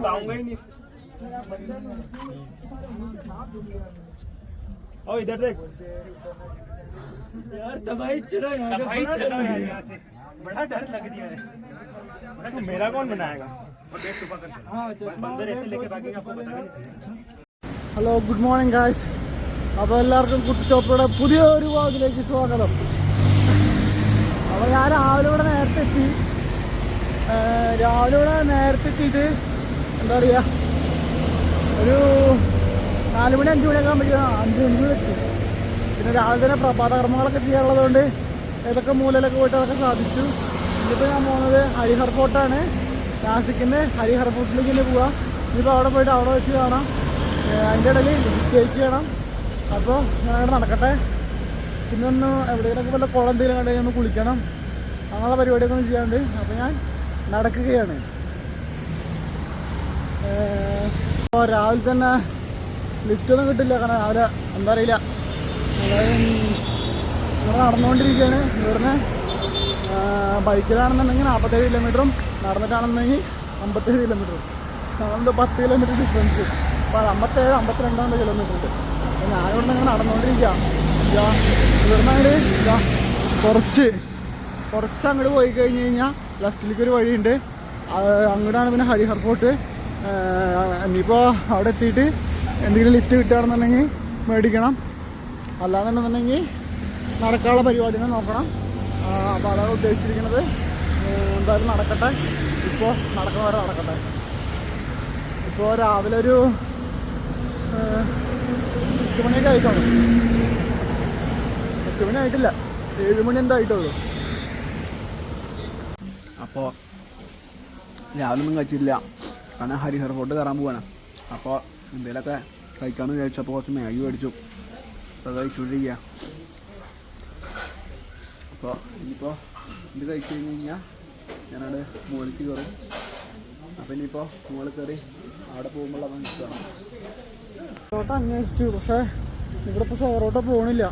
तो आऊंगा ही नहीं। ओ इधर देख यार तबाही चलो यहाँ से, बड़ा डर लग रहा है। तो मेरा कौन बनाएगा? बंदर ऐसे लेके भागेगा आपको पता नहीं। Hello good morning guys. അപ്പോൾ എല്ലാവർക്കും കുട്ടിച്ചോപ്പയുടെ പുതിയൊരു വ്ളോഗിലേക്ക് സ്വാഗതം. അപ്പോൾ ഞാൻ രാവിലെ ഇവിടെ നേരത്തെ എത്തി. എത്തിയിട്ട് എന്താ പറയുക, ഒരു 4 മണി 5 മണിയൊക്കെ ആകുമ്പോഴേക്കും 5 മണിക്കൂർ എത്തി. പിന്നെ രാവിലെ തന്നെ പ്രഭാത കർമ്മങ്ങളൊക്കെ ചെയ്യാനുള്ളതുകൊണ്ട് ഏതൊക്കെ മൂലയിലൊക്കെ പോയിട്ട് അതൊക്കെ സാധിച്ചു. ഇന്നിപ്പോൾ ഞാൻ പോകുന്നത് ഹരിഹർ ഫോർട്ടാണ്. നാസിക്കിൻ്റെ ഹരിഹർ ഫോർട്ടിലേക്ക് തന്നെ പോവാം. ഇനിയിപ്പോൾ അവിടെ പോയിട്ട് അവിടെ വെച്ച് കാണാം. അതിൻ്റെ ഇടയിൽ ഷേക്ക് ചെയ്യണം. അപ്പോൾ ഞാനവിടെ നടക്കട്ടെ. പിന്നെ ഒന്ന് എവിടെയെങ്കിലൊക്കെ വല്ല കുളം എന്തെങ്കിലും കണ്ടെങ്കിൽ ഒന്ന് കുളിക്കണം. അങ്ങനെയുള്ള പരിപാടിയൊക്കെ ഒന്ന് ചെയ്യാണ്ട്. അപ്പോൾ ഞാൻ നടക്കുകയാണ്. അപ്പോൾ രാവിലെ തന്നെ ലിഫ്റ്റൊന്നും കിട്ടില്ല. കാരണം രാവിലെ എന്താ അറിയില്ല, നമ്മൾ നടന്നുകൊണ്ടിരിക്കുകയാണ്. ഇവിടുന്ന് ബൈക്കിലാണെന്നുണ്ടെങ്കിൽ 47 കിലോമീറ്ററും നടന്നിട്ടാണെന്നുണ്ടെങ്കിൽ 57 കിലോമീറ്ററും. ഞങ്ങളെന്തോ 10 കിലോമീറ്റർ ഡിഫറൻസ്. അപ്പോൾ 57-52 കിലോമീറ്റർ ഉണ്ട്. അപ്പോൾ ഞാനിവിടെ നിന്ന് നടന്നുകൊണ്ടിരിക്കാം. ഇവിടുന്ന് അങ്ങോട്ട് കുറച്ച് അങ്ങോട്ട് പോയി കഴിഞ്ഞ് കഴിഞ്ഞാൽ ലെഫ്റ്റിലേക്കൊരു വഴിയുണ്ട്. അങ്ങോട്ടാണ് പിന്നെ ഹരിഹർ ഫോർട്ട്. ഇനിയിപ്പോൾ അവിടെ എത്തിയിട്ട് എന്തെങ്കിലും ലിഫ്റ്റ് കിട്ടുകയാണെന്നുണ്ടെങ്കിൽ മേടിക്കണം. അല്ലാന്നുണ്ടെന്നുണ്ടെങ്കിൽ നടക്കാനുള്ള പരിപാടികൾ നോക്കണം. അപ്പോൾ അതാണ് ഉദ്ദേശിച്ചിരിക്കുന്നത്. എന്തായാലും നടക്കട്ടെ. ഇപ്പോൾ നടക്കുന്ന വരെ നടക്കട്ടെ. ഇപ്പോൾ രാവിലെ ഒരു 8 മണിയൊക്കെ ആയിട്ടാണ്. 8 മണി ആയിട്ടില്ല, 7 മണി എന്തായിട്ടുള്ളൂ. അപ്പോൾ രാവിലെ ഒന്നും കഴിച്ചില്ല. കാരണം ഹരിഹർ ഫോർട്ട് കയറാൻ പോവാണ്. അപ്പോൾ എന്തെങ്കിലുമൊക്കെ കഴിക്കാമെന്ന് വിചാരിച്ചപ്പോൾ കുറച്ച് മാഗി മേടിച്ചു. അപ്പോൾ കഴിച്ചുകൊണ്ടിരിക്കുക. അപ്പോൾ ഇനിയിപ്പോൾ ഇത് കഴിച്ച് കഴിഞ്ഞ് കഴിഞ്ഞാൽ ഞാനവിടെ മുകളിലേക്ക് കയറും. അപ്പോൾ ഇനിയിപ്പോൾ മുകളിൽ കയറി അവിടെ പോകുമ്പോൾ അത് ഇഷ്ടമാണ്. ഷെയറോട്ട് അന്വേഷിച്ചു, പക്ഷേ ഇവിടെ ഇപ്പോൾ ഷെയറോട്ട് പോകണില്ല.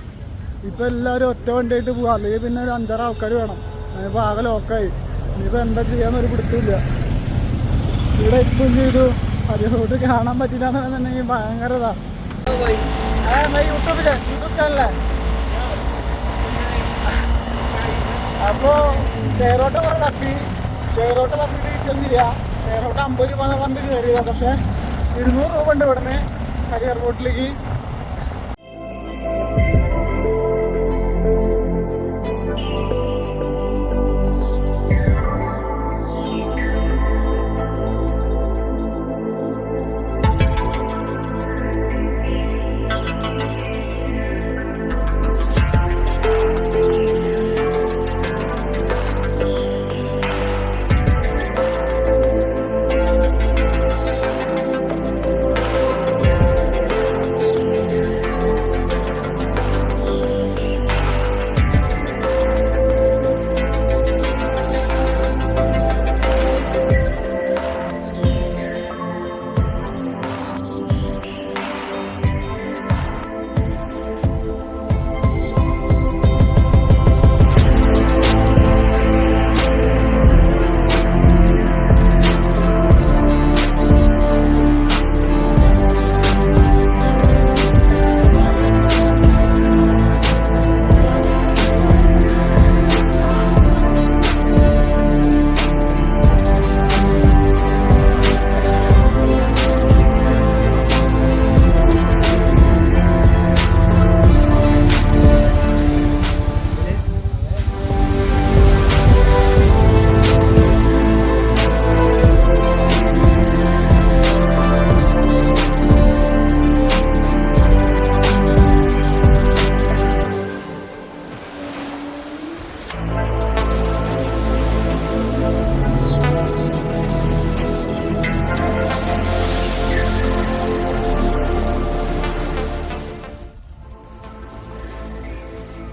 ഇപ്പോൾ എല്ലാവരും ഒറ്റ വണ്ടിയായിട്ട് പോകുക, അല്ലെങ്കിൽ പിന്നെ ഒരു 5-6 ആൾക്കാർ വേണം. അതിപ്പോൾ ആകെ ലോക്കായി. ഇനിയിപ്പോൾ എന്താ ചെയ്യാന്നൊരു പിടുത്തില്ല. ഇവിടെ ഇപ്പം ചെയ്തു ഹരിഹർ കാണാൻ പറ്റില്ല എന്നുണ്ടെങ്കിൽ ഭയങ്കര ഇതാ. യൂട്യൂബ് ചാനലേ. അപ്പോൾ ഷെയറോട്ട് കുറെ തപ്പിയിട്ട് കിട്ടുന്നില്ല. ഷെയറോട്ട് 50 രൂപ പറഞ്ഞ് കയറിയതാണ്. പക്ഷേ 200 രൂപ ഉണ്ട് ഇവിടുന്ന് ഹരിഹർ ഫോർട്ടിലേക്ക്.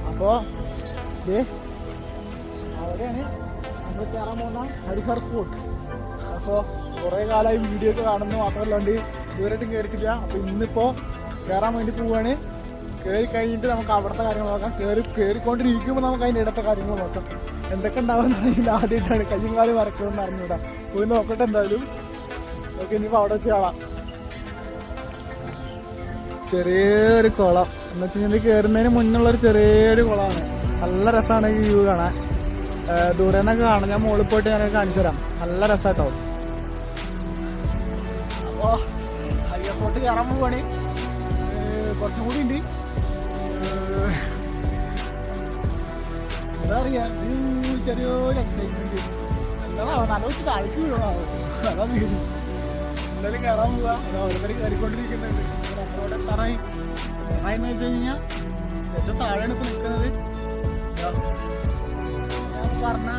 അപ്പോൾ അവിടെയാണ് നമ്മൾ കയറാൻ പോകുന്ന ഹരിഹർ ഫോർട്ട്. അപ്പോൾ കുറേ കാലമായി വീഡിയോ ഒക്കെ കാണുന്നു, മാത്രമല്ലാണ്ട് ഇതുവരെയായിട്ടും കയറിയിട്ടില്ല. അപ്പോൾ ഇന്നിപ്പോൾ കയറാൻ വേണ്ടി പോവുകയാണ്. കയറി കഴിഞ്ഞിട്ട് നമുക്ക് അവിടുത്തെ കാര്യങ്ങൾ നോക്കാം. കയറിക്കൊണ്ടിരിക്കുമ്പോൾ നമുക്ക് അതിൻ്റെ ഇടത്തെ കാര്യങ്ങൾ നോക്കാം. എന്തൊക്കെ ഉണ്ടാവുമെന്ന് അറിയില്ല. ആദ്യമായിട്ടാണ് കയ്യും കാലും വരയ്ക്കുമെന്ന് അറിഞ്ഞൂടാ. പോയി നോക്കട്ടെ എന്തായാലും. ഓക്കെ, ഇനിയിപ്പോൾ അവിടെ വെച്ച് കാണാം. ചെറിയൊരു കുളം എന്ന് വെച്ച് കഴിഞ്ഞാൽ കയറുന്നതിന് മുന്നുള്ളൊരു ചെറിയൊരു കുളമാണ്. നല്ല രസമാണ് ഈ വ്യൂ കാണാൻ. ദൂരെ നിന്നൊക്കെ കാണാം. ഞാൻ മുകളിൽ പോയിട്ട് ഞാനൊക്കെ കാണിച്ചു തരാം. നല്ല രസമായിട്ടോ. അപ്പോൾ ഹൈവേപ്പോട്ട് കയറാൻ പോവുകയാണ്. കുറച്ചും കൂടി ഉണ്ട്. എന്താ പറയുക, ചെറിയൊരു എക്സൈറ്റ്മെന്റ്. നല്ല വെച്ച് താഴേക്ക് വീഴാവോ, അതാ വീട്. എന്തായാലും കയറാൻ പോവുക. ഓരോരുത്തർ കയറിക്കൊണ്ടിരിക്കുന്നുണ്ട്. നമ്മളോട് എത്താറായെന്ന് വെച്ച് കഴിഞ്ഞാൽ ഏറ്റവും താഴെയാണ് ഇപ്പൊ നിൽക്കുന്നത്. ഞാൻ പറഞ്ഞ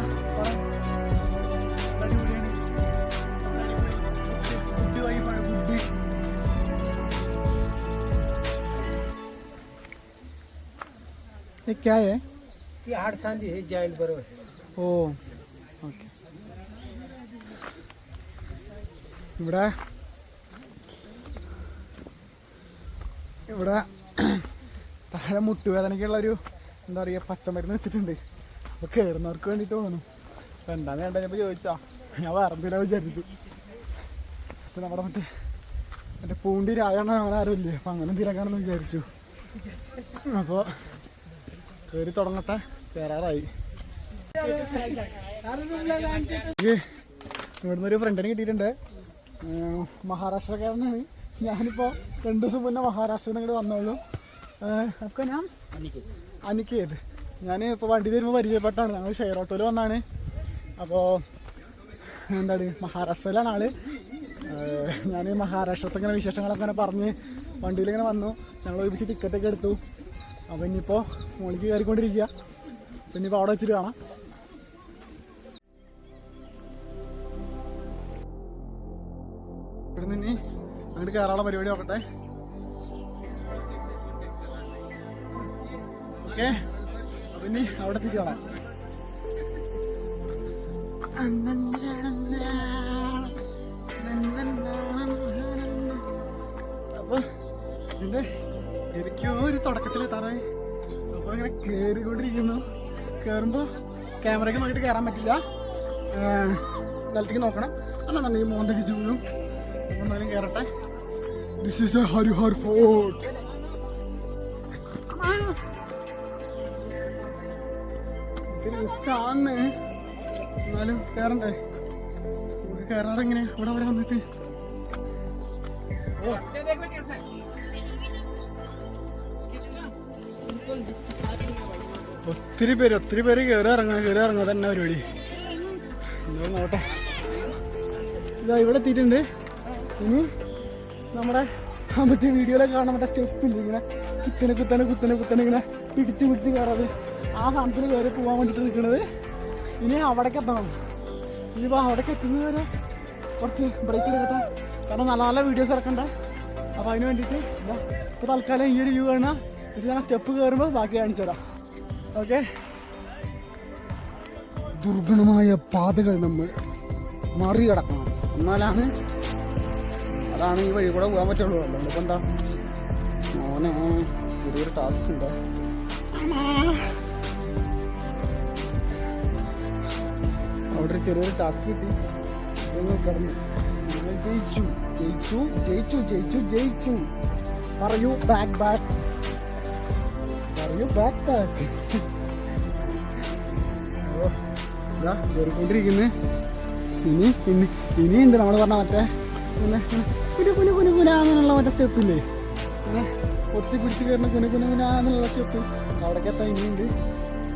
അടിപൊളിയാണ്. ബുദ്ധി വൈബാണ്. ബുദ്ധി क्या है? ये हाड़ सांदी है, जाइंट बरोबर है. ഓ ഓക്കെ. ഇവിടെ താഴെ മുട്ടുവേദനയ്ക്കുള്ളൊരു എന്താ പറയുക പച്ചമരുന്ന് വെച്ചിട്ടുണ്ട്. അപ്പോൾ കയറുന്നവർക്ക് വേണ്ടിയിട്ട് തോന്നും. അപ്പോൾ എന്താണെന്ന് കണ്ടപ്പോൾ ചോദിച്ചാ ഞാൻ വേറെന്തിനാ വിചാരിച്ചു. അപ്പോൾ നമ്മുടെ മറ്റേ പൂണ്ടി രാജാണ് അങ്ങനെ ആരും ഇല്ലേ, അപ്പം അങ്ങനെ എന്തിനാക്കാണെന്ന് വിചാരിച്ചു. അപ്പോൾ കയറി തുടങ്ങട്ടെ. കയറാറായി. ഇവിടുന്ന് ഒരു ഫ്രണ്ടിനെ കിട്ടിയിട്ടുണ്ട്. മഹാരാഷ്ട്രക്കാരനാണ്. ഞാനിപ്പോൾ 2 ദിവസം മുന്നേ മഹാരാഷ്ട്രയിൽ നിന്ന് ഇങ്ങോട്ട് വന്നോളൂ. അപ്പോൾ ഞാൻ അനിക്കേത്. ഞാൻ ഇപ്പോൾ വണ്ടി തരുമ്പോൾ പരിചയപ്പെട്ടാണ്. ഞങ്ങൾ ഷെയർ ഓട്ടോയിൽ വന്നാണ്. അപ്പോൾ എന്താണ് മഹാരാഷ്ട്രയിലാണ് ആള്. ഞാൻ മഹാരാഷ്ട്രത്തെ ഇങ്ങനെ വിശേഷങ്ങളൊക്കെ ഇങ്ങനെ പറഞ്ഞ് വണ്ടിയിലിങ്ങനെ വന്നു. ഞങ്ങൾ ഒരുമിച്ച് ടിക്കറ്റൊക്കെ എടുത്തു. അപ്പോൾ ഇനിയിപ്പോൾ മോളിക്ക് കയറിക്കൊണ്ടിരിക്കുക. പിന്നെ ഇപ്പോൾ അവിടെ വെച്ചിട്ട് കാണാം. ഇവിടെ നിന്ന് അങ്ങോട്ട് കയറാനുള്ള പരിപാടി നോക്കട്ടെ. ഓക്കെ, അപ്പം ഇനി അവിടെ എത്തിയിട്ട് കാണാം. അപ്പോൾ ഇതിൻ്റെ എനിക്കോ ഒരു തുടക്കത്തിലെത്താറായി. അപ്പോൾ ഇങ്ങനെ കയറിക്കൊണ്ടിരിക്കുന്നു. കയറുമ്പോൾ ക്യാമറയ്ക്ക് നോക്കിയിട്ട് കയറാൻ പറ്റില്ല. നിലത്തേക്ക് നോക്കണം. അല്ലെന്നുണ്ടെങ്കിൽ മോന്തടിച്ച് വീഴും. അപ്പോൾ എന്തായാലും കയറട്ടെ. This is a Harihar fort. ഇത്തിരി റിസ്ക് ആണ്, എന്നാലും കയറണ്ടേ. കയറാറെങ്ങനെ ഇവിടെ വരെ വന്നിട്ട് ഒത്തിരി പേര് കയറി ഇറങ്ങുക തന്നെ പരിപാടി. എന്താ നോട്ടെ. ഇതാ ഇവിടെ എത്തിയിട്ടുണ്ട്. ഇനി നമ്മുടെ മറ്റേ വീഡിയോയിലൊക്കെ കാണാൻ മറ്റേ സ്റ്റെപ്പില്ല, ഇങ്ങനെ കുത്തനെ ഇങ്ങനെ പിടിച്ച് കയറാറ്. ആ സാധനത്തിൽ കയറി പോകാൻ വേണ്ടിയിട്ട് നിൽക്കുന്നത്. ഇനി അവിടേക്ക് എത്തണം. ഇനിയിപ്പോൾ അവിടേക്ക് എത്തുന്നത് വരെ കുറച്ച് ബ്രേക്ക് എടുക്കട്ടെ. കാരണം നല്ല വീഡിയോസ് ഇറക്കണ്ട. അപ്പോൾ അതിന് വേണ്ടിയിട്ട് ഇപ്പോൾ തൽക്കാലം ഈ ഒരു വ്യൂ കാണുക. ഇത് ഞാൻ സ്റ്റെപ്പ് കയറുമ്പോൾ ബാക്കി കാണിച്ചു തരാം. ഓക്കെ. ദുർഗണമായ പാതകൾ നമ്മൾ മറികടക്കണം. എന്നാലാണ് അതാണ് ഈ വഴി കൂടെ പോകാൻ പറ്റുള്ളൂ. അല്ലാണ്ട് ഇപ്പം എന്താ മോനെ ചെറിയൊരു ടാസ്ക് ഉണ്ട്. അവിടെ ഒരു ചെറിയൊരു ടാസ്ക് കിട്ടി. കടന്നു. ജയിച്ചു. പറയൂ ബാക്ക് കയറിക്കൊണ്ടിരിക്കുന്നു. ഇനിയുണ്ട് നമ്മൾ പറഞ്ഞ മറ്റേ പിന്നെ അങ്ങനെയുള്ള മറ്റേ സ്റ്റെപ്പില്ലേ, പിന്നെ ഒത്തി പിടിച്ച് കയറുന്ന എന്നുള്ള സ്റ്റെപ്പ്. അവിടേക്ക് എത്താൻ ഇനിയുണ്ട്.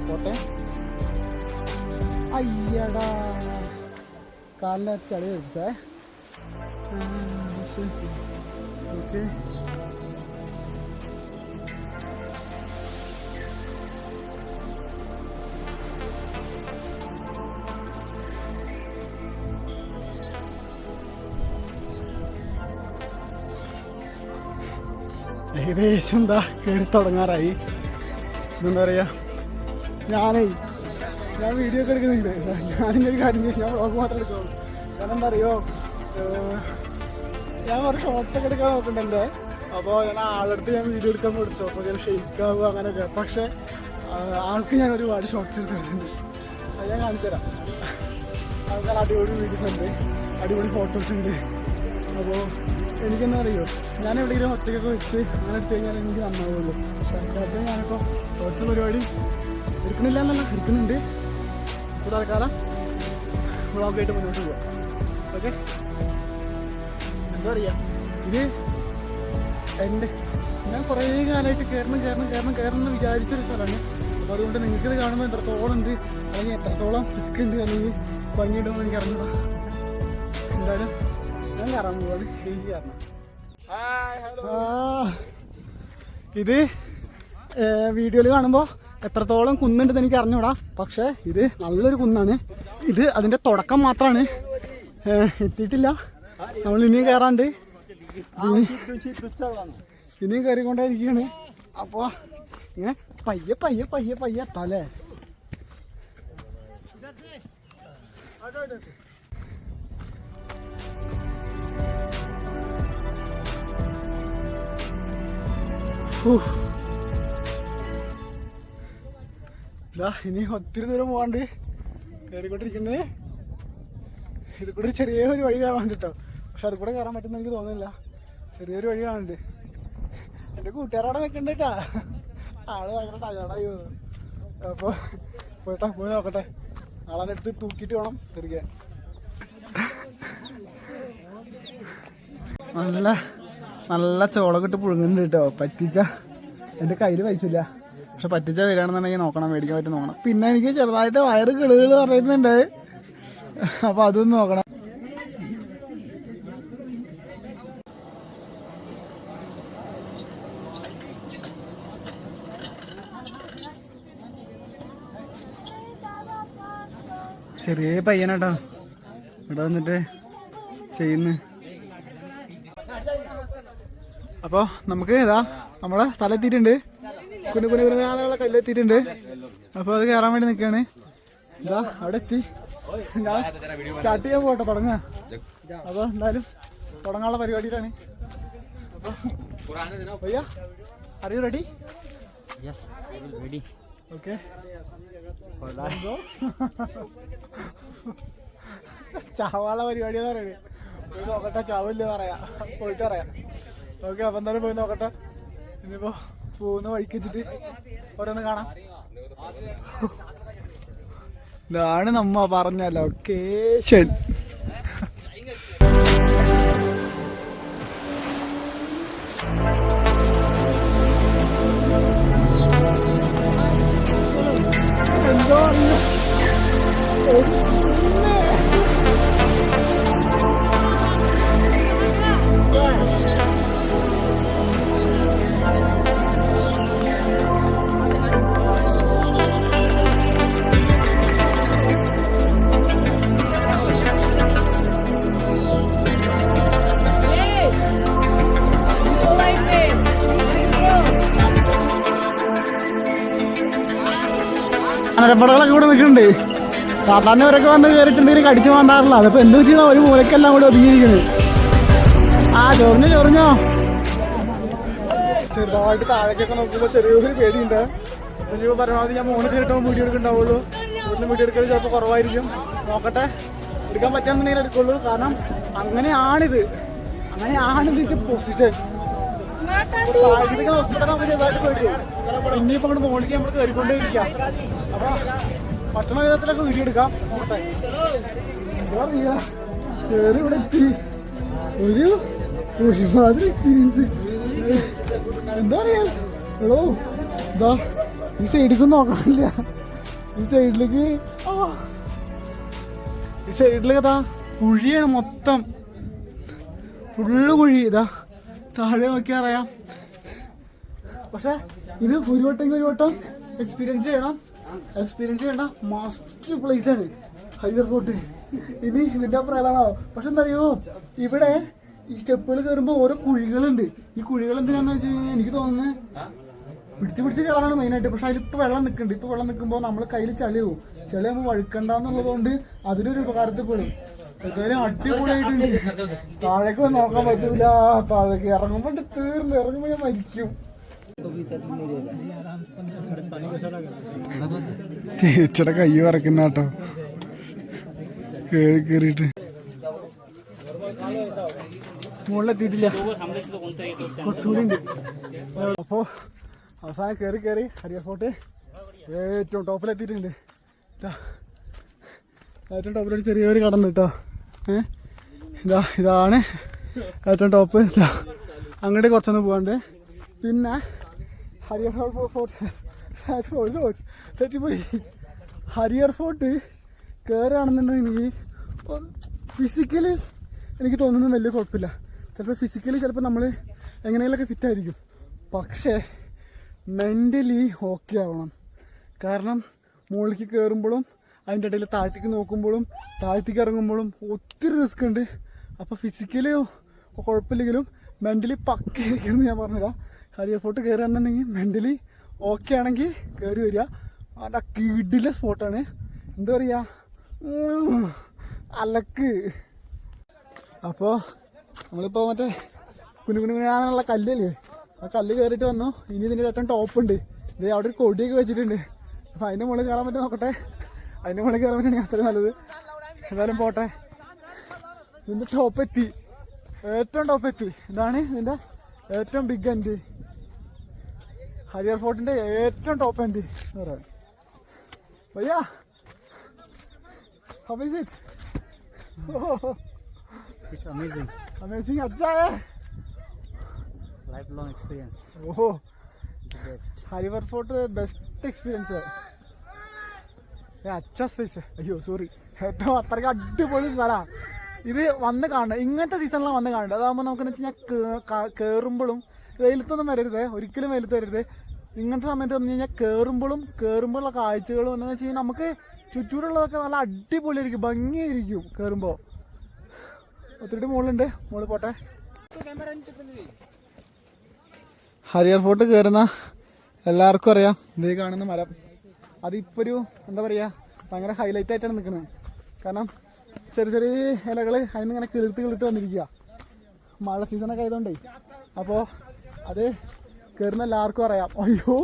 പോട്ടെ. അയ്യടാ കാലിനകത്ത് ചളി കഴിച്ചേ. ഓക്കെ. ഏകദേശം എന്താ കയറി തുടങ്ങാറായി. എന്താ പറയുക, ഞാൻ വീഡിയോ ഒക്കെ എടുക്കുന്നുണ്ട്. ഞാനിങ്ങനെ ഒരു കാര്യം ചെയ്യും, ഞാൻ വ്ളോഗ് മാത്രമേ എടുക്കുള്ളൂ. കാരണം എന്താ അറിയോ, ഞാൻ കുറേ ഷോർട്സ് ഒക്കെ എടുക്കാൻ നോക്കുന്നുണ്ട്. അപ്പോൾ ഞാൻ ആളെടുത്ത് വീഡിയോ എടുക്കാൻ കൊടുത്തു. അപ്പോൾ ഞാൻ ഷെയ്ക്കാവുക അങ്ങനെയൊക്കെ. പക്ഷേ ആൾക്ക് ഞാൻ ഒരുപാട് ഷോർട്സ് എടുത്തിട്ടുണ്ട്. അത് ഞാൻ കാണിച്ചു തരാം. ആൾക്കാർ അടിപൊളി വീഡിയോസ് ഉണ്ട്, അടിപൊളി ഫോട്ടോസ് ഉണ്ട്. അപ്പോൾ എനിക്കെന്താ അറിയോ, ഞാൻ എവിടെയെങ്കിലും ഒറ്റയ്ക്കൊക്കെ വെച്ച് അങ്ങനെ എടുത്തു കഴിഞ്ഞാൽ എനിക്ക് നന്നാവുള്ളൂ. തൽക്കാലത്ത് ഞാനിപ്പോൾ കുറച്ച് പരിപാടി എടുക്കണില്ല എന്നല്ല, എടുക്കുന്നുണ്ട്. ഇപ്പോൾ തൽക്കാലം വ്ളോഗായിട്ട് മുന്നോട്ട് പോവാം. ഓക്കെ, എന്താ പറയുക, ഇത് എൻ്റെ ഞാൻ കുറേ കാലമായിട്ട് കയറണം എന്ന് വിചാരിച്ചൊരു സ്ഥലമാണ്. അപ്പോൾ അതുകൊണ്ട് നിങ്ങൾക്കിത് കാണുമ്പോൾ എത്രത്തോളം ഉണ്ട്, അല്ലെങ്കിൽ എത്രത്തോളം റിസ്ക് ഉണ്ട്, അല്ലെങ്കിൽ ഭംഗിയുണ്ടോ എനിക്ക് അറിഞ്ഞൂടാ. എന്തായാലും ഞാൻ കയറാൻ പോവാണ്. എനിക്ക് കയറണം. ഇത് വീഡിയോയിൽ കാണുമ്പോൾ എത്രത്തോളം കുന്നുണ്ടെന്ന് എനിക്ക് അറിഞ്ഞൂടാ. പക്ഷേ ഇത് നല്ലൊരു കുന്നാണ്. ഇത് അതിൻ്റെ തുടക്കം മാത്രമാണ്, എത്തിയിട്ടില്ല. നമ്മൾ ഇനിയും കയറാണ്ട്, ഇനിയും കയറിക്കൊണ്ടേയിരിക്കുകയാണ്. അപ്പോൾ ഇങ്ങനെ പയ്യെ പയ്യെ പയ്യെ പയ്യെ എത്താല്ലേ. ഇതാ ഇനി ഒത്തിരി ദൂരം പോകാണ്ട് കയറിക്കൊണ്ടിരിക്കുന്നത്. ഇത് കൂടെ ചെറിയൊരു വഴി കാണാൻ കേട്ടോ. പക്ഷെ അത് കൂടെ കയറാൻ പറ്റുന്ന എനിക്ക് തോന്നുന്നില്ല. ചെറിയൊരു വഴി കാണുന്നുണ്ട്. എൻ്റെ കൂട്ടുകാരവിടെ വെക്കണ്ട കേട്ടാ, ആള് ഭയങ്കര ടയർഡായി. അപ്പോൾ പോയി നോക്കട്ടെ. ആളെ അടുത്ത് തൂക്കിയിട്ട് വേണം തിരിക്കാൻ. നല്ല ചോളൊക്കെ ഇട്ട് പുഴുങ്ങുന്നുണ്ട് കേട്ടോ. പറ്റിച്ച എൻ്റെ കയ്യിൽ പൈസ ഇല്ല, പക്ഷെ പറ്റിച്ച വരികയാണെന്നുണ്ടെങ്കിൽ നോക്കണം, മേടിക്കാൻ പറ്റും നോക്കണം. പിന്നെ എനിക്ക് ചെറുതായിട്ട് വയറ് കിളുകൾ പറയുന്നുണ്ട്, അപ്പോൾ അതൊന്ന് നോക്കണം. ചെറിയ പയ്യനാട്ടോ ഇവിടെ വന്നിട്ട് ചെയ്യുന്നു. അപ്പോൾ നമുക്ക് ഇതാ നമ്മളെ സ്ഥലം എത്തിയിട്ടുണ്ട്. കുനുകുനുകുനുള്ള കല്ലെത്തിയിട്ടുണ്ട്. അപ്പോൾ അത് കയറാൻ വേണ്ടി നിൽക്കുകയാണ്. ഇതാ അവിടെ എത്തി. ഞാൻ സ്റ്റാർട്ട് ചെയ്യാൻ പോട്ടെ, തുടങ്ങുക. അപ്പോൾ എന്തായാലും തുടങ്ങാനുള്ള പരിപാടിയിലാണ്. അപ്പോൾ ഭയ്യ, ആർ യു റെഡി? ഓക്കെ, ചാവാള പരിപാടിയെന്ന് പറയുന്നത്. പോയി നോക്കട്ടെ, ചാവില്ല പറയാം, പോയിട്ട് പറയാം. ഓക്കെ, അപ്പം എന്തായാലും പോയി നോക്കട്ടെ. ഇനിയിപ്പോൾ പോകുന്ന വഴിക്ക് വെച്ചിട്ട് ഓരോന്ന് കാണാം. ഇതാണ് നമ്മ പറഞ്ഞ ലൊക്കേഷൻ. എന്തോ അനരപ്പടകളൊക്കെ കൂടെ നിൽക്കുന്നുണ്ട്. സാധാരണ ഇവരൊക്കെ വന്ന് കയറിയിട്ടുണ്ടെങ്കിൽ കടിച്ചു മാണ്ടാറില്ല. അതിപ്പോൾ എന്ത് വെച്ചാൽ ഒരു മൂലക്കെല്ലാം കൂടി ഒതുങ്ങിയിരിക്കുന്നത്. ചൊറിഞ്ഞോ ചെറുതായിട്ട് താഴേക്കൊക്കെ നോക്കുമ്പോൾ ചെറിയൊരു പേടിയുണ്ട്. ഇനിയിപ്പോൾ പരമാവധി ഞാൻ മോണിൽ കയറിട്ടോ വീഡിയോ എടുക്കുന്നുണ്ടാവുള്ളൂ. വീട്ടിൽ വീഡിയോ എടുക്കൽ ചിലപ്പോൾ കുറവായിരിക്കും. നോക്കട്ടെ, എടുക്കാൻ പറ്റാമെന്നുണ്ടെങ്കിൽ എടുക്കുള്ളൂ. കാരണം അങ്ങനെയാണിത് പൊസിഷൻ. താഴേക്കൊക്കെ നോക്കിയിട്ട് നമുക്ക് ചെറുതായിട്ട് പേടിക്കും. ഇനിയിപ്പോൾ അങ്ങോട്ട് മോളിലേക്ക് നമ്മൾ കയറിക്കൊണ്ടേയിരിക്കാം. അപ്പോൾ ഭക്ഷണ വിധത്തിലൊക്കെ വീഡിയോ എടുക്കാം. നോക്കട്ടെ, എന്താ പറയുക, കയറി ഇവിടെ എത്തി. ഒരുമാതിരി എക്സ്പീരിയൻസ്. എന്താ പറയാ, എടോ ഇതാ ഈ സൈഡിലേക്കൊന്നും നോക്കാനില്ല. ഈ സൈഡിലേക്ക് അതാ കുഴിയാണ് മൊത്തം, ഫുള്ള് കുഴി. ഇതാ താഴെ നോക്കിയാൽ അറിയാം. പക്ഷെ ഇത് ഒരു വട്ടം എക്സ്പീരിയൻസ് ചെയ്യണം. മസ്റ്റ് പ്ലേസ് ആണ് ഹൈദർ ഫോർട്ട്. ഇനി ഇതിന്റെ അപ്പുറം ഏതാണോ. പക്ഷെ എന്താ അറിയോ, ഇവിടെ ഈ സ്റ്റെപ്പുകൾ കയറുമ്പോൾ ഓരോ കുഴികളുണ്ട്. ഈ കുഴികൾ എന്തിനാന്ന് വെച്ച് കഴിഞ്ഞാൽ എനിക്ക് തോന്നുന്നത് പിടിച്ച് കയറാനാണ് മെയിനായിട്ട്. പക്ഷെ അതിലിപ്പോൾ വെള്ളം നിൽക്കുന്നുണ്ട്. ഇപ്പോൾ വെള്ളം നിൽക്കുമ്പോൾ നമ്മൾ കയ്യിൽ ചളിയാവും. ചളിയാകുമ്പോൾ വഴുക്കണ്ടെന്നുള്ളത് കൊണ്ട് അതിനൊരു ഉപകാരത്തിൽ പെടും. എന്തായാലും അടിപൊളിയായിട്ടുണ്ട്. താഴേക്ക് പോയി നോക്കാൻ പറ്റൂല. താഴേക്ക് ഇറങ്ങുമ്പോൾ ഇറങ്ങുമ്പോൾ ഞാൻ മരിക്കും. ചേച്ചിയുടെ കൈ വറക്കുന്ന കേട്ടോ കേറിയിട്ട്. മുകളിലെത്തിയിട്ടില്ല, കുറച്ചുകൂടി ഉണ്ട്. അപ്പോൾ അവസാനം കയറി ഹരിയർ ഫോർട്ട് ഏറ്റവും ടോപ്പിലെത്തിയിട്ടുണ്ട്. ഏറ്റവും ടോപ്പിലൊരു ചെറിയൊരു കടന്നു കേട്ടോ. ഇതാണ് ഏറ്റവും ടോപ്പ്. അങ്ങോട്ട് കുറച്ചൊന്ന് പോകാണ്ട്. പിന്നെ ഹരിയർ ഫോർട്ട് തെറ്റിപ്പോയി. ഹരിയർ ഫോർട്ട് കയറുകയാണെന്നുണ്ടെങ്കിൽ ഫിസിക്കലി എനിക്ക് തോന്നുന്നു വലിയ കുഴപ്പമില്ല. ചിലപ്പോൾ ഫിസിക്കലി ചിലപ്പോൾ നമ്മൾ എങ്ങനെയെങ്കിലുമൊക്കെ ഫിറ്റായിരിക്കും. പക്ഷേ മെൻ്റലി ഓക്കെ ആവണം. കാരണം മുകളിലേക്ക് കയറുമ്പോഴും അതിൻ്റെ ഇടയിൽ താഴത്തേക്ക് നോക്കുമ്പോഴും താഴത്തേക്ക് ഇറങ്ങുമ്പോഴും ഒത്തിരി റിസ്ക് ഉണ്ട്. അപ്പോൾ ഫിസിക്കലി കുഴപ്പമില്ലെങ്കിലും മെൻ്റലി പക്കയായിരിക്കുമെന്ന് ഞാൻ പറഞ്ഞുതരാം. ഹരിയർ ഫോർട്ട് കയറുകയാണെന്നുണ്ടെങ്കിൽ മെൻ്റലി ഓക്കെ ആണെങ്കിൽ കയറി വരിക. അവിടെ കിടില സ്പോട്ടാണ്. എന്താ പറയുക, അലക്ക്. അപ്പോൾ നമ്മളിപ്പോൾ മറ്റേ കുനുകുനുകുനാനുള്ള കല്ലല്ലേ, ആ കല്ല് കയറിയിട്ട് വന്നു. ഇനി ഇതിൻ്റെ ഏറ്റവും ടോപ്പുണ്ട്. ഇത് അവിടെ ഒരു കൊടിയൊക്കെ വെച്ചിട്ടുണ്ട്. അപ്പോൾ അതിൻ്റെ മുകളിൽ കയറാൻ പറ്റും നോക്കട്ടെ. അതിൻ്റെ മുകളിൽ കയറാൻ പറ്റുകയാണെങ്കിൽ അത്രയും നല്ലത്. എന്തായാലും പോട്ടെ. ഇതിൻ്റെ ടോപ്പ് എത്തി, ഏറ്റവും ടോപ്പ് എത്തി. ഇതാണ് ഇതിൻ്റെ ഏറ്റവും ബിഗ് എൻഡ്, ഹരിയർ ഫോർട്ടിൻ്റെ ഏറ്റവും ടോപ്പ് എൻഡ് എന്ന് പറയാം. Bhaiyya how is it? Oh, it's amazing. Amazing, अच्छा है. Lifelong experience. Oh, The best. Harihar fort best experience. അച്ഛാ സ്പേസ്, അയ്യോ സോറി, ഏറ്റവും അത്രയ്ക്ക് അടിപൊളി സ്ഥലമാണ് ഇത്. വന്ന് കാണണം, ഇങ്ങനത്തെ സീസണിലാണ് വന്ന് കാണേണ്ടത്. അതാകുമ്പോൾ നമുക്കെന്ന് വെച്ച് കഴിഞ്ഞാൽ കയറുമ്പോഴും വെയിലത്തൊന്നും വരരുത്, ഒരിക്കലും വെയിലത്ത് വരരുത്. ഇങ്ങനത്തെ സമയത്ത് വന്നു കഴിഞ്ഞാൽ കയറുമ്പോഴുള്ള കാഴ്ചകളും എന്താണെന്ന് വെച്ച് കഴിഞ്ഞാൽ നമുക്ക് ചുറ്റൂരുള്ളതൊക്കെ നല്ല അടിപൊളിയായിരിക്കും, ഭംഗിയായിരിക്കും കയറുമ്പോൾ. ഒത്തിരി മുകളിലുണ്ട്, മുകളിൽ പോട്ടെ. ഹരിയർ ഫോർട്ട് കയറുന്ന എല്ലാവർക്കും അറിയാം, ഇതേ കാണുന്ന മരം അതിപ്പോൾ ഒരു എന്താ പറയുക ഭയങ്കര ഹൈലൈറ്റ് ആയിട്ടാണ് നിൽക്കുന്നത്. കാരണം ചെറിയ ചെറിയ ഇലകൾ അതിനിങ്ങനെ കിളിർത്ത് വന്നിരിക്കുക, മഴ സീസണൊക്കെ ആയതുകൊണ്ടേ. അപ്പോൾ അത് കയറുന്ന എല്ലാവർക്കും അറിയാം. അയ്യോ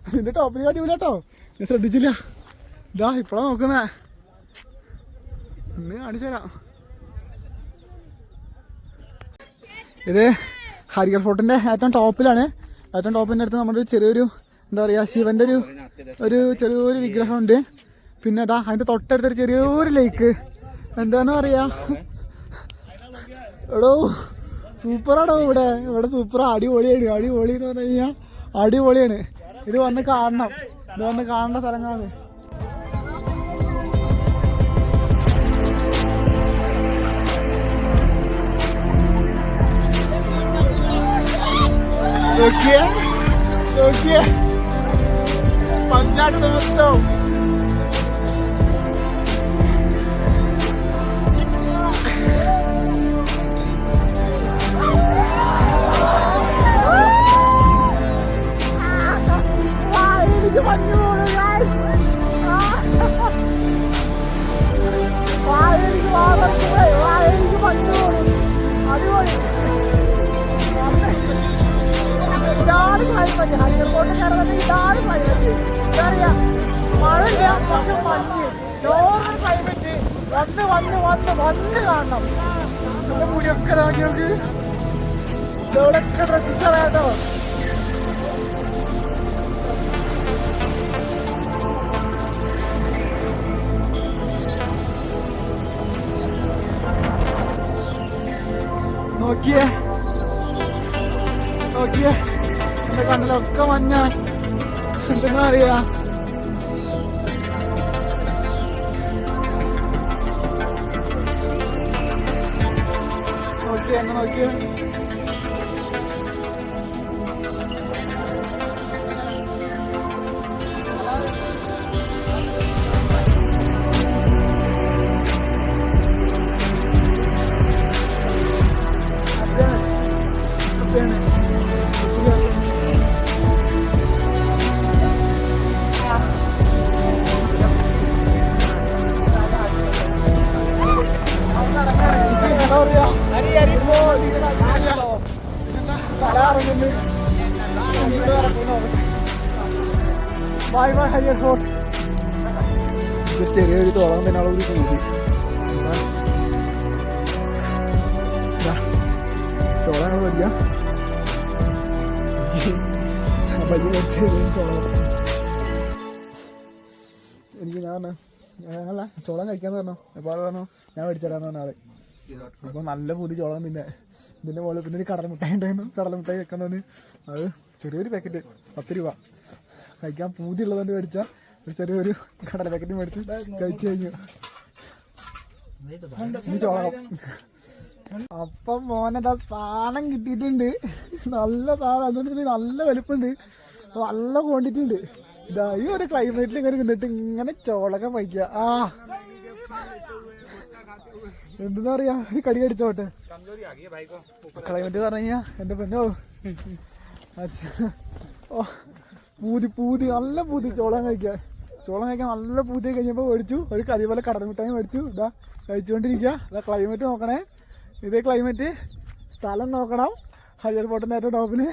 ഇതിൻ്റെ ടോപ്പിൽ കാട്ടില്ല കേട്ടോ, ഞാൻ ശ്രദ്ധിച്ചില്ല. ഇതാ ഇപ്പോഴാണ് നോക്കുന്നേ, ഇന്ന് കാണിച്ചു തരാം. ഇത് ഹരിയർ ഫോർട്ടിൻ്റെ ഏറ്റവും ടോപ്പിലാണ്. ഏറ്റവും ടോപ്പിൻ്റെ അടുത്ത് നമ്മുടെ ഒരു ചെറിയൊരു എന്താ പറയുക ശിവൻ്റെ ഒരു ചെറിയൊരു വിഗ്രഹമുണ്ട്. പിന്നെ അതാ അതിൻ്റെ തൊട്ടടുത്തൊരു ചെറിയൊരു ലേക്ക്, എന്താന്ന് പറയാ എടോ സൂപ്പറാണോ ഇവിടെ സൂപ്പർ അടിപൊളിയാണ്. അടിപൊളി എന്ന് പറഞ്ഞു കഴിഞ്ഞാൽ അടിപൊളിയാണ്. ഇത് വന്ന് കാണണം, ഇത് വന്ന് കാണേണ്ട സ്ഥലങ്ങളാണ്. പഞ്ചായത്ത് മൊത്തം ഹരിയർ ഫോർട്ട് കയറുന്നത് ഇതാണ് ക്ലൈമറ്റ്. എന്താ പറയാ, മഴയില്ല പക്ഷെ മഞ്ഞ്, നോർമൽ ക്ലൈമറ്റ്. വന്ന് കാണണം. എന്റെ മുടിയൊക്കെ നോക്കിയൊക്കെ ഇതോടൊക്കെ ശ്രദ്ധിച്ചറിയാട്ടോ. നോക്കിയേ എന്റെ കണ്ണിലൊക്കെ മഞ്ഞ. എന്തെന്നാ അറിയാ, നോക്കിയേ ഹരിയർ ഫോർട്ട്. ചെറിയൊരു തോളം തന്നെ കൂടി കൂടി. ചോള ഞങ്ങൾ മേടിക്കാം. പയ്യ മേടിച്ച് ചോള എനിക്ക് ഞങ്ങളല്ല ചോളം കഴിക്കാന്ന് പറഞ്ഞു. അപ്പോൾ അത് പറഞ്ഞു ഞാൻ മേടിച്ചതരാന്ന് പറഞ്ഞ ആള്. അപ്പോൾ നല്ല പൂതി ചോളം ഇതിൻ്റെ മുകളിൽ പിന്നെ ഒരു കടലമിഠായി ഉണ്ടായിരുന്നു. കടലമിഠായി വെക്കാൻ തോന്നി. അത് ചെറിയൊരു പാക്കറ്റ് 10 രൂപ. കഴിക്കാൻ പൂതി ഉള്ളതുകൊണ്ട് മേടിച്ചാൽ ഒരു ചെറിയൊരു കടല പാക്കറ്റ് മേടിച്ച് കഴിച്ചു കഴിഞ്ഞു. ഇനി ചോളം. അപ്പം മോനെന്താ സാധനം കിട്ടിയിട്ടുണ്ട്. നല്ല സാധനം. അതുകൊണ്ട് നല്ല വലുപ്പമുണ്ട്, നല്ല ക്വാണ്ടിറ്റി ഉണ്ട്. ഇതാ ഈ ഒരു ക്ലൈമറ്റിൽ ഇങ്ങനെ നിന്നിട്ട് ഇങ്ങനെ ചോളൊക്കെ കഴിക്കുക. ആ എന്തെന്നാ പറയാ, ഒരു കടി കടിച്ചോട്ടെ. ക്ലൈമറ്റ് പറഞ്ഞു കഴിഞ്ഞാ എന്റെ പെണ്ണോ ഓ പൂതി നല്ല പൂതി ചോളം കഴിക്കാൻ നല്ല പൂതി കഴിഞ്ഞപ്പോൾ മേടിച്ചു. ഒരു കരി പോലെ കടലമിഠായി മേടിച്ചു. ഇതാ കഴിച്ചുകൊണ്ടിരിക്കുക. ഇതാ ക്ലൈമറ്റ് നോക്കണേ. ഇതേ ക്ലൈമറ്റ്. സ്ഥലം നോക്കണം. ഹരിയർ ഫോർട്ടിൻ്റെ ഏറ്റവും ടോപ്പിന്.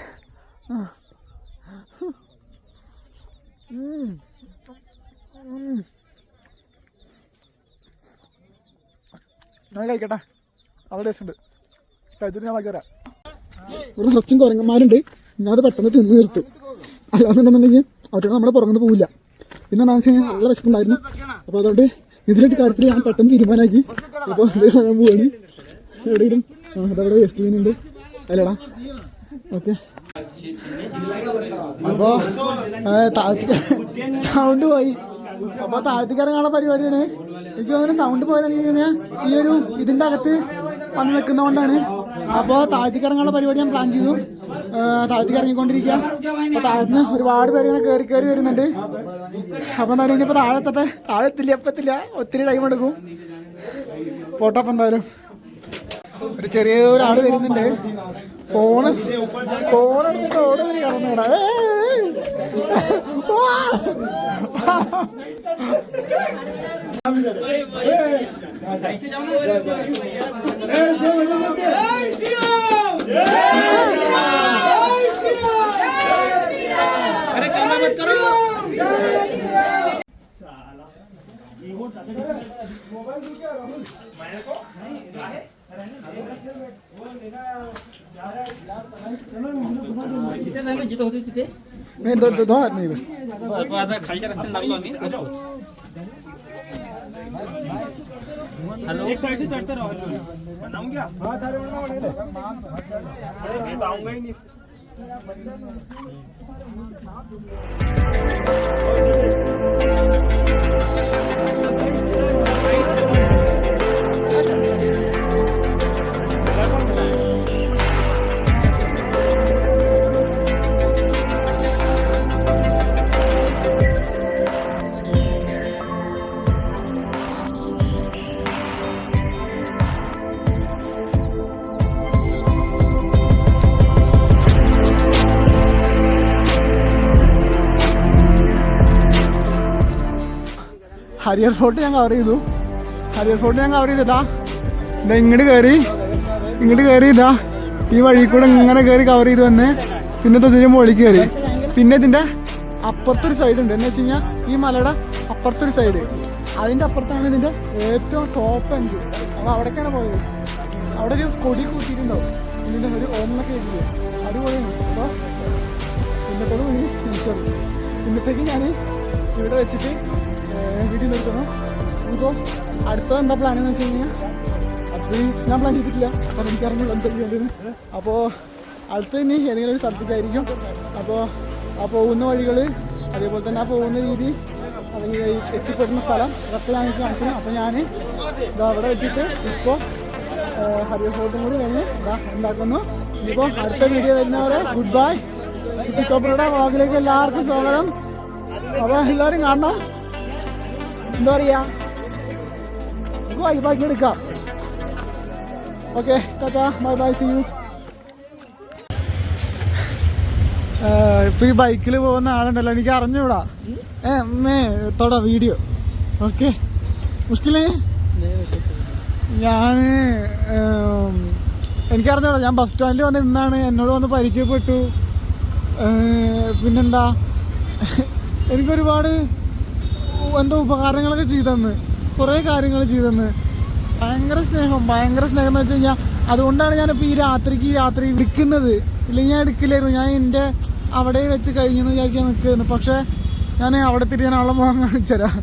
ഞാൻ കഴിക്കട്ടെ. നല്ല ടേസ്റ്റ് ഉണ്ട്. കഴിച്ചിട്ട് ഞാൻ ബാക്കി വരാം. ഇവിടെ നിറച്ചും കുരങ്ങന്മാരുണ്ട്. ഞാനത് പെട്ടെന്ന് തിന്ന് തീർത്തു. അല്ലാന്നുണ്ടെന്നുണ്ടെങ്കിൽ അവരുടെ നമ്മളെ പുറകുന്ന് പോവില്ല. പിന്നെ എന്താണെന്ന് വെച്ച് കഴിഞ്ഞാൽ നല്ല വിശപ്പുണ്ടായിരുന്നു. അപ്പോൾ അതുകൊണ്ട് ഇതിലൊരു കാര്യത്തിൽ ഞാൻ പെട്ടെന്ന് തീരുമാനമാക്കി. അപ്പോൾ ഞാൻ പോവാണ്. എവിടെയെങ്കിലും അതവിടെ വേസ്റ്റ് ചെയ്യുന്നുണ്ട് അല്ലേടാ. ഓക്കെ. അപ്പോൾ താഴത്തേക്ക് സൗണ്ട് പോയി. അപ്പോൾ താഴത്തേക്ക് ഇറങ്ങാനുള്ള പരിപാടിയാണ്. എനിക്ക് തോന്നുന്നു സൗണ്ട് പോയതെന്ന് വെച്ച് കഴിഞ്ഞാൽ ഈ ഒരു ഇതിൻ്റെ അകത്ത് വന്ന് നിൽക്കുന്നതുകൊണ്ടാണ്. അപ്പോൾ താഴത്തേക്ക് ഇറങ്ങാനുള്ള പരിപാടി ഞാൻ പ്ലാൻ ചെയ്തു. താഴത്തേക്ക് ഇറങ്ങിക്കൊണ്ടിരിക്കുക. അപ്പോൾ താഴത്തുനിന്ന് ഒരുപാട് പേര് ഇങ്ങനെ കയറി വരുന്നുണ്ട്. അപ്പോൾ എന്തായാലും ഇനിയിപ്പോൾ താഴെ എത്തില്ല. ഒത്തിരി ടൈം എടുക്കും. പോട്ടെ. അപ്പം എന്തായാലും ഒരു ചെറിയൊരാൾ വരുന്നുണ്ട്. ഫോൺ എടുത്തിട്ട് ഓടുന്നതിന് കറന്നേടാ. जिथं होते तिथे नाही दो नाही बस. आता खालच्या रस्त्याने लागलो आम्ही. हॅलो. एक साइड से चढ़ते रहो. बनाऊं क्या? हाँ तारे आऊंगा ही नहीं. ഹരിയർ ഫോർട്ട് ഞാൻ കവർ ചെയ്തു. ഇതാ ഇങ്ങോട്ട് കയറി ഇതാ ഈ വഴി കൂടെ ഇങ്ങനെ കയറി കവർ ചെയ്ത് വന്ന് പിന്നെ ഇതിന് മുകളിൽ കയറി. പിന്നെ ഇതിൻ്റെ അപ്പുറത്തൊരു സൈഡ് ഉണ്ട്. എന്ന് വെച്ച് കഴിഞ്ഞാൽ ഈ മലയുടെ അപ്പുറത്തൊരു സൈഡ്. അതിൻ്റെ അപ്പുറത്താണ് ഇതിൻ്റെ ഏറ്റവും ടോപ്പ് എൻഡ്. അപ്പോൾ അവിടേക്കാണ് പോയത്. അവിടെ ഒരു കൊടി കൂട്ടിയിട്ടുണ്ടാവും. ഇതിൻ്റെ ഒരു ഓമെന്നൊക്കെ എഴുതിയത് അടിപൊളിയാണ്. അപ്പോൾ ഇന്നത്തേക്ക് ഞാൻ ഇവിടെ വെച്ചിട്ട് വീട്ടിൽ നിർത്തണം. ഇപ്പോൾ അടുത്തത് എന്താ പ്ലാൻ എന്ന് വെച്ച് കഴിഞ്ഞാൽ അത് ഞാൻ പ്ലാൻ ചെയ്തിട്ടില്ല. കാരണം എനിക്കറിഞ്ഞു എന്താ ചെയ്യേണ്ടത്. അപ്പോൾ അടുത്ത് ഇനി ഏതെങ്കിലും ഒരു സ്ഥലത്തേക്കായിരിക്കും. അപ്പോൾ ആ പോകുന്ന വഴികൾ, അതേപോലെ തന്നെ ആ പോകുന്ന രീതി, അല്ലെങ്കിൽ എത്തിപ്പെടുന്ന സ്ഥലം അതൊക്കെ ഞാൻ എനിക്ക് കാണിച്ചു. അപ്പോൾ ഞാൻ ഇതാ അവിടെ വെച്ചിട്ട് ഇപ്പോൾ ഹരിയർ ഫോർട്ടും കൂടി കഴിഞ്ഞ് ഇതാ ഉണ്ടാക്കുന്നു. ഇനിയിപ്പോൾ അടുത്ത വീഡിയോ വരുന്നവരെ ഗുഡ് ബൈ. ചോപ്രയുടെ വ്ളോഗിലേക്ക് എല്ലാവർക്കും സ്വാഗതം. അപ്പോൾ എല്ലാവരും കാണണം. എന്താ പറയുക, നമുക്ക് വൈബാക്കി എടുക്കാം. Okay, tata, bye bye, see you. ഇപ്പൊ ഈ ബൈക്കിൽ പോകുന്ന ആളുണ്ടല്ലോ, എനിക്ക് അറിഞ്ഞൂടാ. തൊടാ വീഡിയോ. ഓക്കെ, മുഷ്കിലേ എനിക്കറിഞ്ഞൂടാ. ഞാൻ ബസ് സ്റ്റാൻഡിൽ വന്ന് നിന്നാണ്, എന്നോട് വന്ന് പരിചയപ്പെട്ടു. പിന്നെന്താ, എനിക്കൊരുപാട് എന്തോ ഉപകാരങ്ങളൊക്കെ ചെയ്തെന്ന്, കുറേ കാര്യങ്ങൾ ചെയ്തെന്ന്. ഭയങ്കര സ്നേഹം എന്ന് വെച്ച് കഴിഞ്ഞാൽ അതുകൊണ്ടാണ് ഞാനിപ്പോൾ ഈ രാത്രി വിളിക്കുന്നത്. ഇല്ലെങ്കിൽ ഞാൻ എടുക്കില്ലായിരുന്നു. ഞാൻ എൻ്റെ അവിടെ വെച്ച് കഴിഞ്ഞെന്ന് വിചാരിച്ചാൽ നിൽക്കുന്നു. പക്ഷേ ഞാൻ അവിടെ തിരി ഞാൻ ആളെ പോകാൻ കാണിച്ചു തരാം.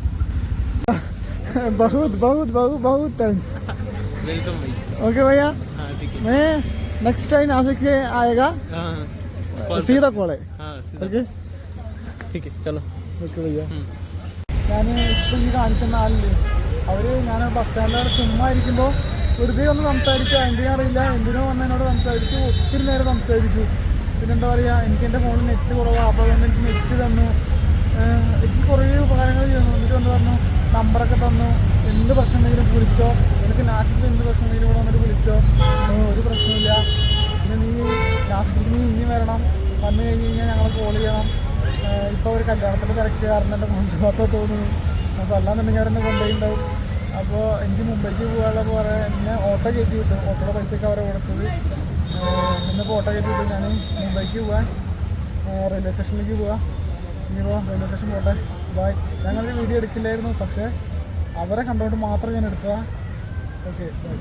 बहुत थैंक्स. ओके भैया, मैं नेक्स्ट टाइम नासिक से आएगा, सीधा कॉल है. ओके ठीक है चलो. ഓക്കെ ഭയ്യ. ഞാൻ ഇപ്പം ഈ കാണിച്ചെന്ന ആളില്ലേ, അവർ ഞാൻ ബസ് സ്റ്റാൻഡിലാണ് ചുമ്മാ ഇരിക്കുമ്പോൾ വെറുതെ ഒന്ന് സംസാരിച്ചു. എന്തിനാ അറിയില്ല, എന്തിനോ വന്ന് എന്നോട് സംസാരിച്ചു. ഒത്തിരി നേരം സംസാരിച്ചു. പിന്നെന്താ പറയുക, എനിക്ക് എൻ്റെ ഫോണിൽ നെറ്റ് കുറവാണ്. അപ്പോൾ അതുകൊണ്ട് എനിക്ക് നെറ്റ് തന്നു. എനിക്ക് കുറേ ഉപകാരങ്ങൾ ചെയ്യുന്നു. എന്നിട്ട് എന്താ പറഞ്ഞു, നമ്പറൊക്കെ തന്നു. എന്ത് പ്രശ്നം ഉണ്ടെങ്കിലും വിളിച്ചോ, എനിക്ക് നാട്ടിൽ എന്ത് പ്രശ്നം ഉണ്ടെങ്കിലും ഇവിടെ വന്നിട്ട് വിളിച്ചോ, ഒരു പ്രശ്നമില്ല. പിന്നെ നീ നാട്ടിൽ ഇനി വരണം, വന്നു കഴിഞ്ഞ് കഴിഞ്ഞാൽ ഞങ്ങൾ കോൾ ചെയ്യണം. ഇപ്പോൾ ഒരു കല്യാണത്തിൻ്റെ തിരക്ക് കാരണം എൻ്റെ കൊണ്ടുപോകാത്ത തോന്നുന്നു. അപ്പോൾ അല്ലാന്നുണ്ടെങ്കിൽ അവരെന്നെ കൊണ്ടുപോയിട്ടുണ്ടാവും. അപ്പോൾ എനിക്ക് മുംബൈക്ക് പോകാനുള്ള പോലെ എന്നെ ഓട്ടോ കയറ്റി വിട്ടു. ഓട്ടോയുടെ പൈസയൊക്കെ അവരെ കൊടുത്തത്. എന്നിപ്പോൾ ഓട്ടോ കയറ്റി വിട്ടു. ഞാൻ മുംബൈക്ക് പോകാൻ റെയിൽവേ സ്റ്റേഷനിലേക്ക് പോവാം. ഇനിയിപ്പോൾ റെയിൽവേ സ്റ്റേഷൻ പോട്ടെ. ബൈ. ഞങ്ങളൊരു വീഡിയോ എടുക്കില്ലായിരുന്നു, പക്ഷേ അവരെ കണ്ടുകൊണ്ട് മാത്രം ഞാൻ എടുത്തതാണ്. Okay bye.